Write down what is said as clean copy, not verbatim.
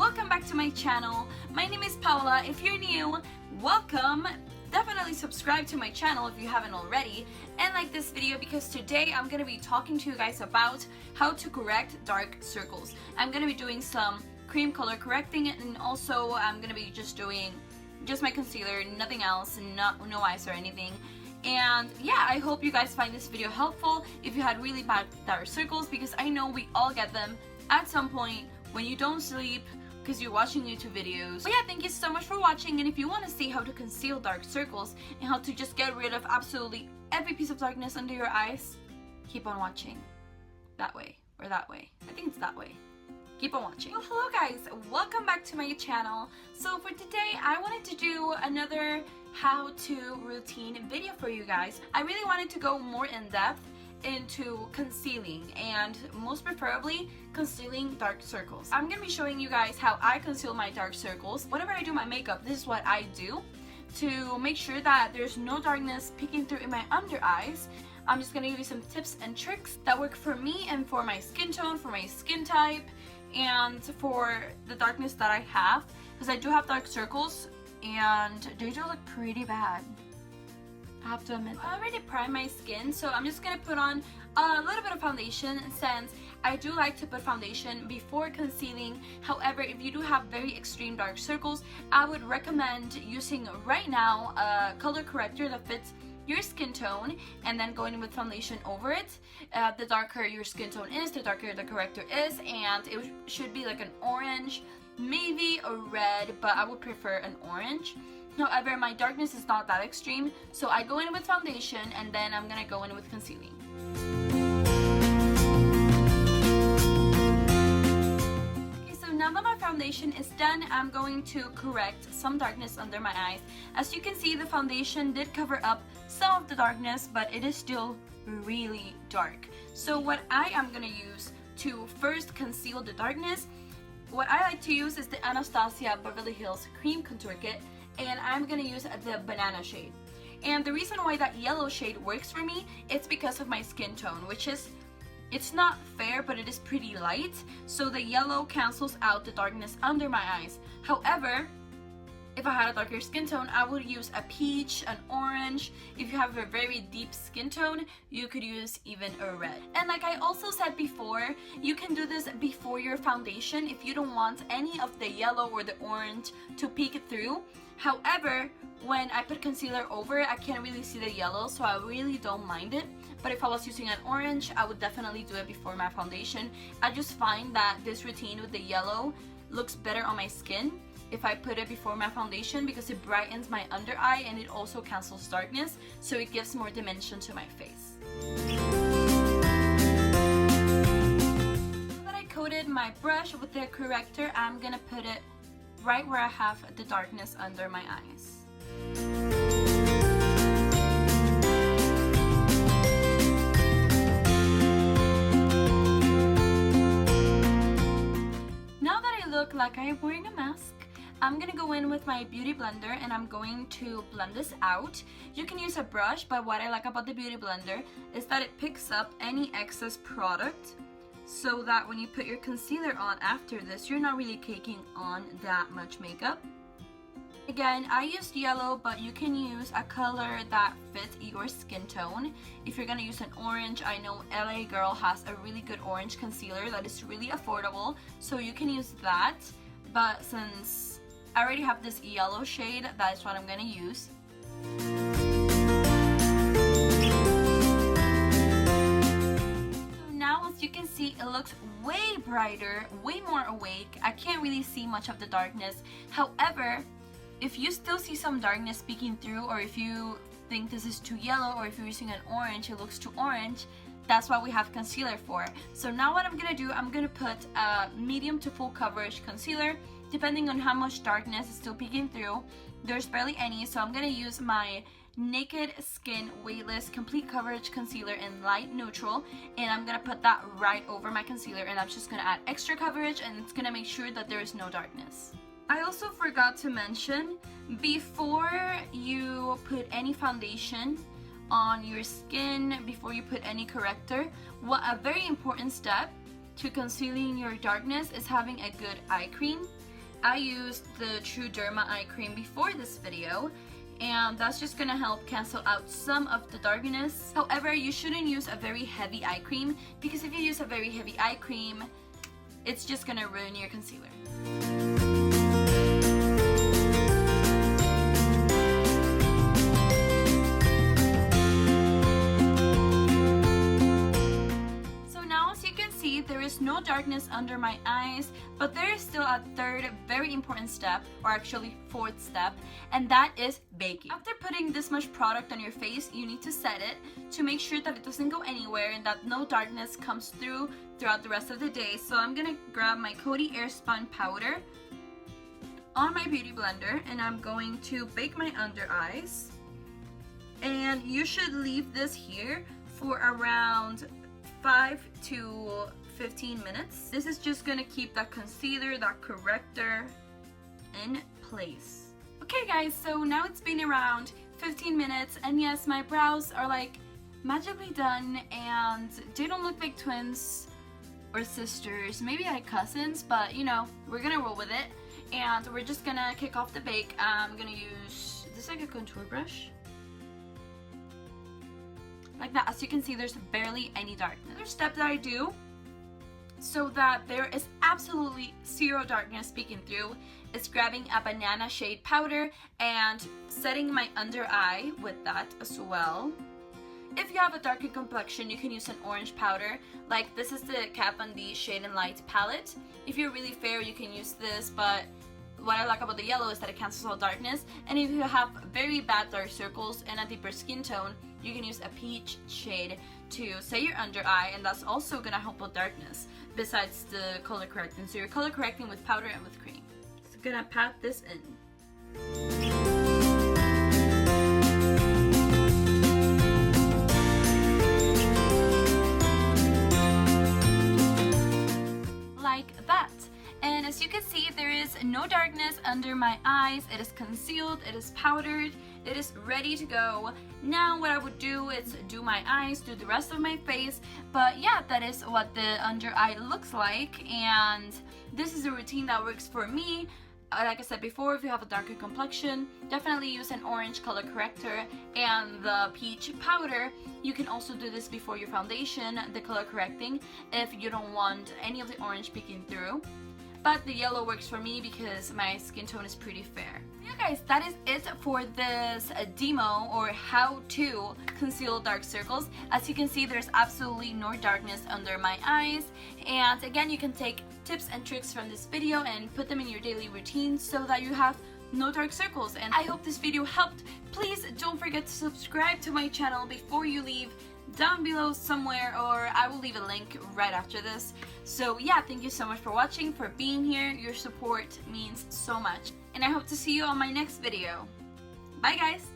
welcome back to my channel. My name is Paola. If you're new, welcome. Definitely subscribe to my channel if you haven't already, and like this video because today I'm gonna be talking to you guys about how to correct dark circles. I'm gonna be doing some cream color correcting, and also I'm gonna be just doing my concealer, nothing else, no eyes or anything. And yeah, I hope you guys find this video helpful if you had really bad dark circles, because I know we all get them at some point when you don't sleep because you're watching YouTube videos. But yeah, thank you so much for watching, and if you want to see how to conceal dark circles and how to just get rid of absolutely every piece of darkness under your eyes, keep on watching. That way, or that way. I think it's that way. Keep on watching. Well, hello guys, welcome back to my channel. So for today, I wanted to do another how-to routine video for you guys. I really wanted to go more in depth into concealing, and most preferably concealing dark circles. I'm gonna be showing you guys how I conceal my dark circles. Whenever I do my makeup, this is what I do to make sure that there's no darkness peeking through in my under eyes. I'm just gonna give you some tips and tricks that work for me and for my skin tone, for my skin type, and for the darkness that I have, because I do have dark circles and they do look pretty bad, I have to admit. I already primed my skin, so I'm just gonna put on a little bit of foundation, since I do like to put foundation before concealing. However, if you do have very extreme dark circles, I would recommend using right now a color corrector that fits your skin tone and then going in with foundation over it. The darker your skin tone is, the darker the corrector is, and it should be like an orange, maybe a red, but I would prefer an orange. However, my darkness is not that extreme, so I go in with foundation and then I'm gonna go in with concealing. Okay, so now that my foundation is done, I'm going to correct some darkness under my eyes. As you can see, the foundation did cover up some of the darkness, but it is still really dark. So what I am gonna use to first conceal the darkness, what I like to use is the Anastasia Beverly Hills Cream Contour Kit, and I'm gonna use the banana shade. And the reason why that yellow shade works for me, it's because of my skin tone, which is, it's not fair, but it is pretty light, so the yellow cancels out the darkness under my eyes. However, if I had a darker skin tone, I would use a peach, an orange. If you have a very deep skin tone, you could use even a red. And like I also said before, you can do this before your foundation if you don't want any of the yellow or the orange to peek through. However, when I put concealer over it, I can't really see the yellow, so I really don't mind it. But if I was using an orange, I would definitely do it before my foundation. I just find that this routine with the yellow looks better on my skin if I put it before my foundation, because it brightens my under eye and it also cancels darkness, so it gives more dimension to my face. Now that I coated my brush with the corrector, I'm gonna put it right where I have the darkness under my eyes. Now that I look like I'm wearing a mask, I'm gonna go in with my beauty blender and I'm going to blend this out. You can use a brush, but what I like about the beauty blender is that it picks up any excess product, so that when you put your concealer on after this, you're not really caking on that much makeup. Again, I used yellow, but you can use a color that fits your skin tone. If you're gonna use an orange, I know LA Girl has a really good orange concealer that is really affordable, so you can use that. But since I already have this yellow shade, that is what I'm gonna use. So now, as you can see, it looks way brighter, way more awake. I can't really see much of the darkness. However, if you still see some darkness peeking through, or if you think this is too yellow, or if you're using an orange, it looks too orange, that's what we have concealer for. So now what I'm gonna do, I'm gonna put a medium to full coverage concealer, depending on how much darkness is still peeking through. There's barely any, so I'm gonna use my Naked Skin Weightless Complete Coverage Concealer in light neutral, and I'm gonna put that right over my concealer, and I'm just gonna add extra coverage, and it's gonna make sure that there is no darkness. I also forgot to mention, before you put any foundation on your skin, before you put any corrector, a very important step to concealing your darkness is having a good eye cream. I used the True Derma eye cream before this video, and that's just gonna help cancel out some of the darkness. However, you shouldn't use a very heavy eye cream, because if you use a very heavy eye cream, it's just gonna ruin your concealer. There is no darkness under my eyes, but there is still a third very important step, or actually fourth step, and that is baking. After putting this much product on your face, you need to set it to make sure that it doesn't go anywhere and that no darkness comes throughout the rest of the day. So I'm gonna grab my Coty Airspun powder on my beauty blender, and I'm going to bake my under eyes. And you should leave this here for around 5 to 15 minutes. This is just gonna keep that concealer, that corrector in place. Okay guys, so now it's been around 15 minutes, and yes, my brows are like magically done, and they don't look like twins or sisters, maybe like cousins, but you know, we're gonna roll with it, and we're just gonna kick off the bake. I'm gonna use this like a contour brush. Like that. As you can see, there's barely any darkness. Another step that I do so that there is absolutely zero darkness peeking through is grabbing a banana shade powder and setting my under eye with that as well. If you have a darker complexion, you can use an orange powder. Like this is the Kat Von D Shade and Light palette. If you're really fair, you can use this, but what I like about the yellow is that it cancels all darkness. And if you have very bad dark circles and a deeper skin tone, you can use a peach shade to set your under eye, and that's also gonna help with darkness besides the color correcting. So you're color correcting with powder and with cream. So I'm gonna pat this in. Like that. And as you can see, there is no darkness under my eyes. It is concealed, it is powdered, it is ready to go. Now what I would do is do my eyes, do the rest of my face, but yeah, that is what the under eye looks like, and this is a routine that works for me. Like I said before, if you have a darker complexion, definitely use an orange color corrector and the peach powder. You can also do this before your foundation, the color correcting, if you don't want any of the orange peeking through. But the yellow works for me because my skin tone is pretty fair. Yeah guys, that is it for this demo, or how to conceal dark circles. As you can see, there's absolutely no darkness under my eyes. And again, you can take tips and tricks from this video and put them in your daily routine so that you have no dark circles. And I hope this video helped. Please don't forget to subscribe to my channel before you leave, down below somewhere, or I will leave a link right after this. So yeah, thank you so much for watching, for being here. Your support means so much, and I hope to see you on my next video. Bye guys!